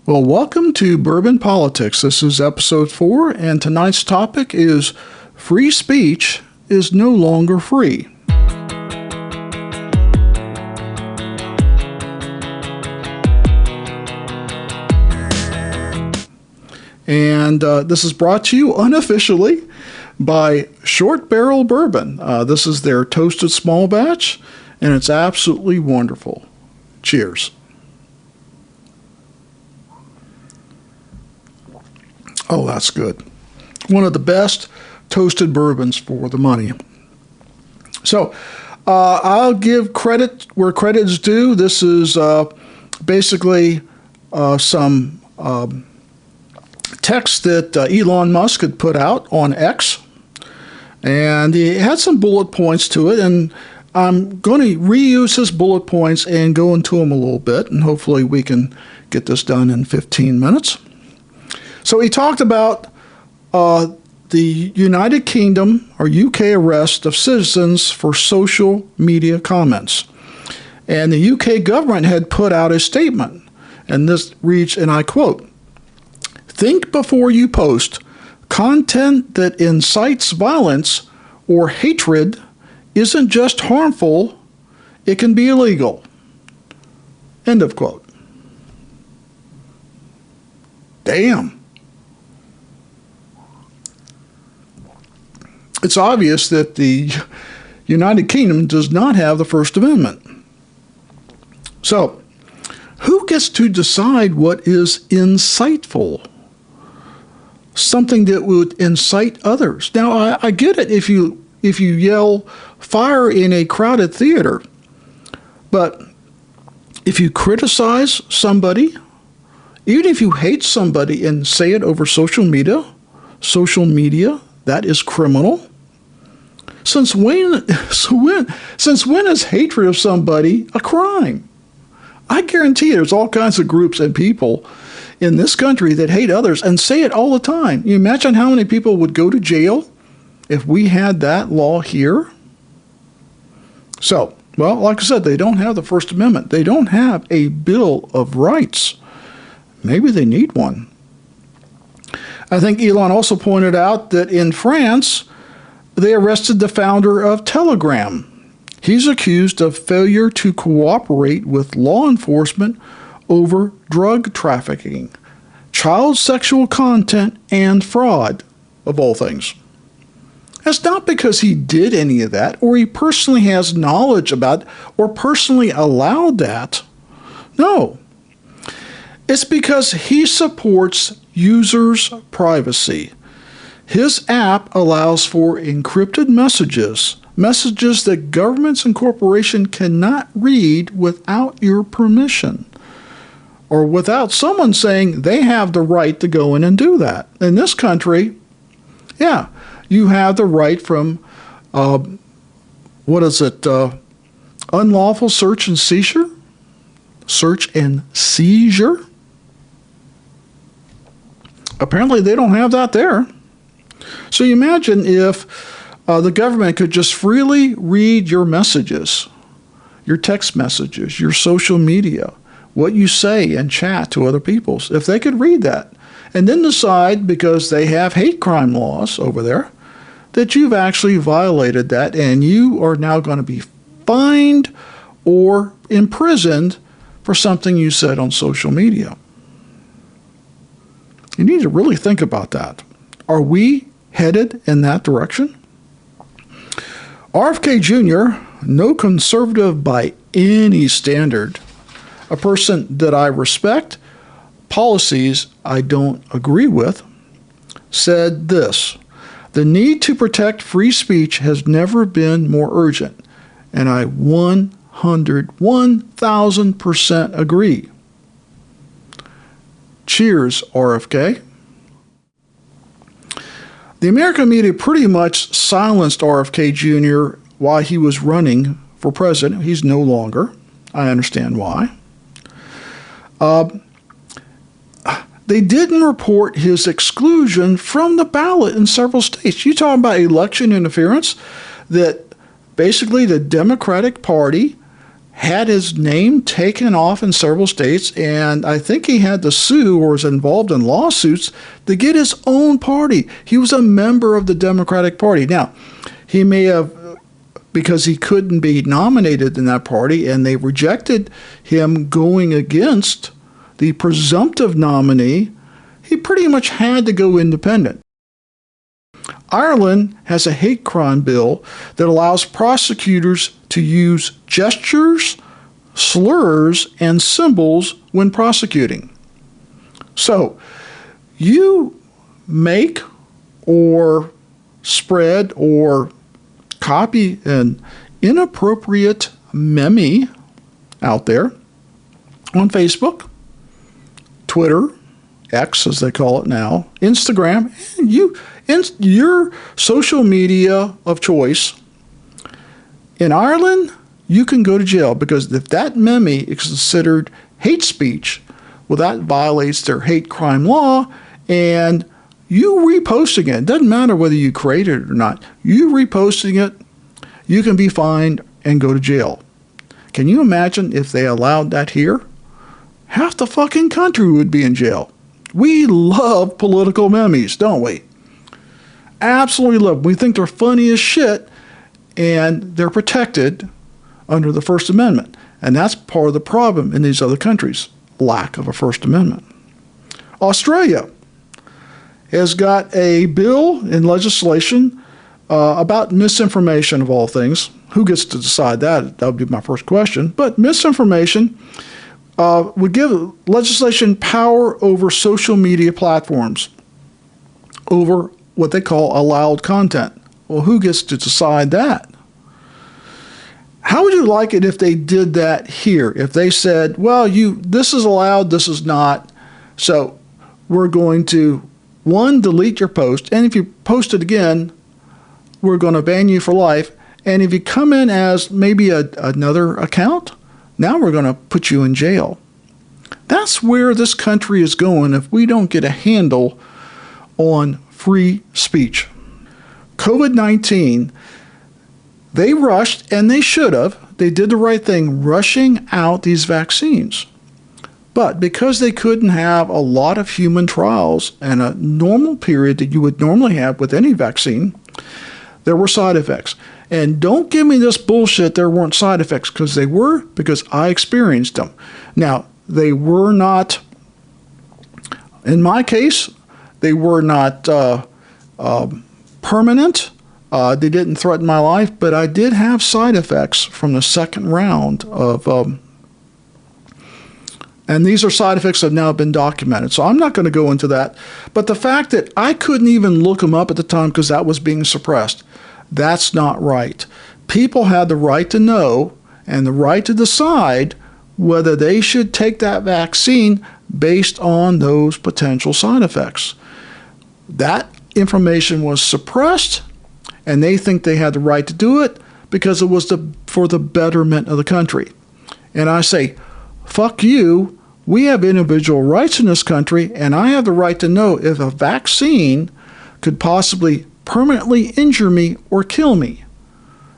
Well, welcome to Bourbon Politics. This is episode 4, and tonight's topic is free speech is no longer free. And this is brought to you unofficially by Short Barrel Bourbon. This is their toasted small batch, and it's absolutely wonderful. Cheers. Oh, that's good. One of the best toasted bourbons for the money. So, I'll give credit where credit is due. This is basically some text that Elon Musk had put out on X. And he had some bullet points to it, and I'm going to reuse his bullet points and go into them a little bit, and hopefully we can get this done in 15 minutes. So he talked about the United Kingdom or UK arrest of citizens for social media comments. And the UK government had put out a statement, and this reads, and I quote, "Think before you post. Content that incites violence or hatred isn't just harmful, it can be illegal." End of quote. Damn. It's obvious that the United Kingdom does not have the First Amendment. So, who gets to decide what is insightful? Something that would incite others. Now, I get it if you yell fire in a crowded theater, but if you criticize somebody, even if you hate somebody and say it over social media, that is criminal. Since when is hatred of somebody a crime? I guarantee you there's all kinds of groups and people in this country that hate others and say it all the time. You imagine how many people would go to jail if we had that law here? So, well, like I said, they don't have the First Amendment. They don't have a Bill of Rights. Maybe they need one. I think Elon also pointed out that in France, they arrested the founder of Telegram. He's accused of failure to cooperate with law enforcement over drug trafficking, child sexual content, and fraud, of all things. It's not because he did any of that, or he personally has knowledge about, or personally allowed that. No. It's because he supports users' privacy. His app allows for encrypted messages that governments and corporations cannot read without your permission, or without someone saying they have the right to go in and do that. In this country, yeah, you have the right from, unlawful search and seizure? Search and seizure? Apparently they don't have that there. So you imagine if the government could just freely read your messages, your text messages, your social media, what you say and chat to other people. If they could read that and then decide, because they have hate crime laws over there, that you've actually violated that and you are now going to be fined or imprisoned for something you said on social media. You need to really think about that. Are we headed in that direction? RFK Jr., no conservative by any standard, a person that I respect, policies I don't agree with, said this: "The need to protect free speech has never been more urgent," and I 1,000% agree. Cheers, RFK. The American media pretty much silenced RFK Jr. while he was running for president. He's no longer. I understand why. They didn't report his exclusion from the ballot in several states. You talking about election interference, that basically the Democratic Party had his name taken off in several states, and I think he had to sue or was involved in lawsuits to get his own party. He was a member of the Democratic Party. Now, he may have, because he couldn't be nominated in that party, and they rejected him going against the presumptive nominee, he pretty much had to go independent. Ireland has a hate crime bill that allows prosecutors to use gestures, slurs, and symbols when prosecuting. So, you make or spread or copy an inappropriate meme out there on Facebook, Twitter, X as they call it now, Instagram, and your social media of choice. In Ireland, you can go to jail because if that meme is considered hate speech, well, that violates their hate crime law, and you reposting it, doesn't matter whether you created it or not, you reposting it, you can be fined and go to jail. Can you imagine if they allowed that here? Half the fucking country would be in jail. We love political memes, don't we? Absolutely love them. We think they're funny as shit, and they're protected under the First Amendment. And that's part of the problem in these other countries, lack of a First Amendment. Australia has got a bill in legislation about misinformation of all things. Who gets to decide that? That would be my first question. But misinformation would give legislation power over social media platforms, over what they call allowed content. Well, who gets to decide that? How would you like it if they did that here? If they said, well, this is allowed, this is not. So we're going to, one, delete your post, and if you post it again, we're going to ban you for life. And if you come in as maybe another account, now we're going to put you in jail. That's where this country is going if we don't get a handle on free speech. COVID-19, they rushed, and they should have. They did the right thing, rushing out these vaccines. But because they couldn't have a lot of human trials and a normal period that you would normally have with any vaccine, there were side effects. And don't give me this bullshit there weren't side effects, because they were, because I experienced them. Now, they were not, in my case, they were not permanent. They didn't threaten my life, but I did have side effects from the second round of, and these are side effects that have now been documented. So I'm not going to go into that. But the fact that I couldn't even look them up at the time because that was being suppressed, that's not right. People had the right to know and the right to decide whether they should take that vaccine based on those potential side effects. That information was suppressed, and they think they had the right to do it because it was for the betterment of the country. And I say, fuck you. We have individual rights in this country, and I have the right to know if a vaccine could possibly permanently injure me or kill me.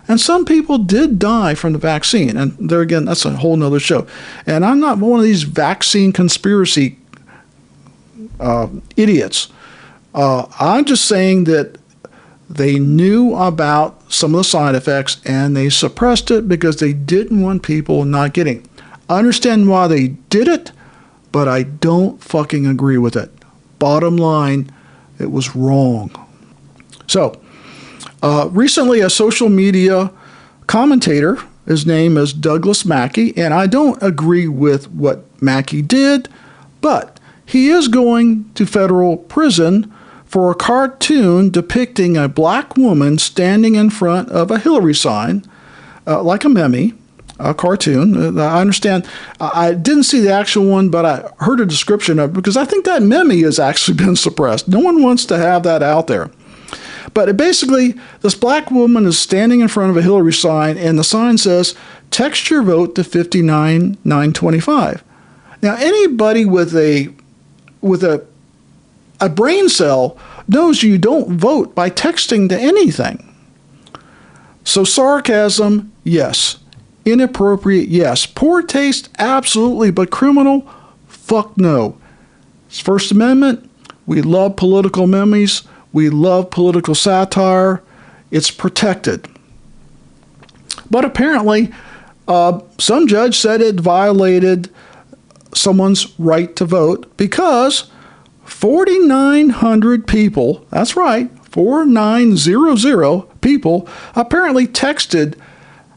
And some people did die from the vaccine. And there again, that's a whole nother show. And I'm not one of these vaccine conspiracy idiots. I'm just saying that they knew about some of the side effects and they suppressed it because they didn't want people not getting. I understand why they did it, but I don't fucking agree with it. Bottom line, it was wrong. So, recently a social media commentator, his name is Douglas Mackey, and I don't agree with what Mackey did, but he is going to federal prison for a cartoon depicting a black woman standing in front of a Hillary sign, like a meme, a cartoon. I understand. I didn't see the actual one, but I heard a description of it because I think that meme has actually been suppressed. No one wants to have that out there. But basically, this black woman is standing in front of a Hillary sign, and the sign says, text your vote to 59925. Now, anybody with a brain cell knows you don't vote by texting to anything. So sarcasm, yes. Inappropriate, yes. Poor taste, absolutely. But criminal, fuck no. First Amendment, we love political memes. We love political satire. It's protected. But apparently, some judge said it violated someone's right to vote because 4,900 people, that's right, 4,900 people apparently texted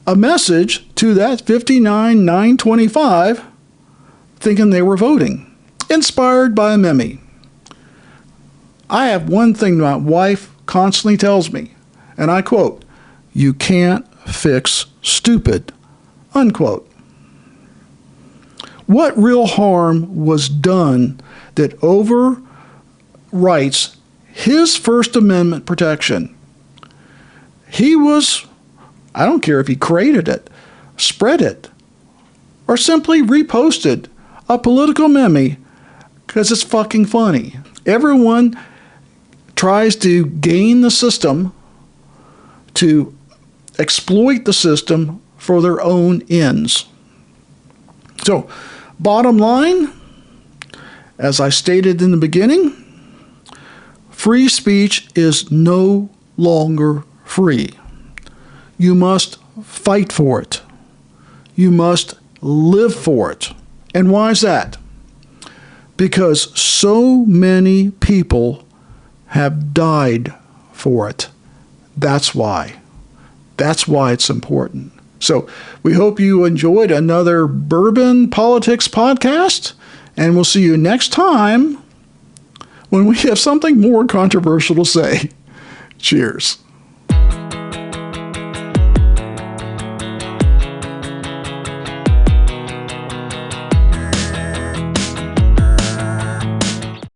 a message to that 59,925 thinking they were voting, inspired by a meme. I have one thing my wife constantly tells me, and I quote, "You can't fix stupid," unquote. What real harm was done that overwrites his First Amendment protection? He was, I don't care if he created it, spread it, or simply reposted a political meme because it's fucking funny. Everyone tries to gain the system, to exploit the system for their own ends. So, bottom line, as I stated in the beginning, free speech is no longer free. You must fight for it. You must live for it. And why is that? Because so many people have died for it. That's why. That's why it's important. So we hope you enjoyed another Bourbon Politics podcast, and we'll see you next time when we have something more controversial to say. Cheers.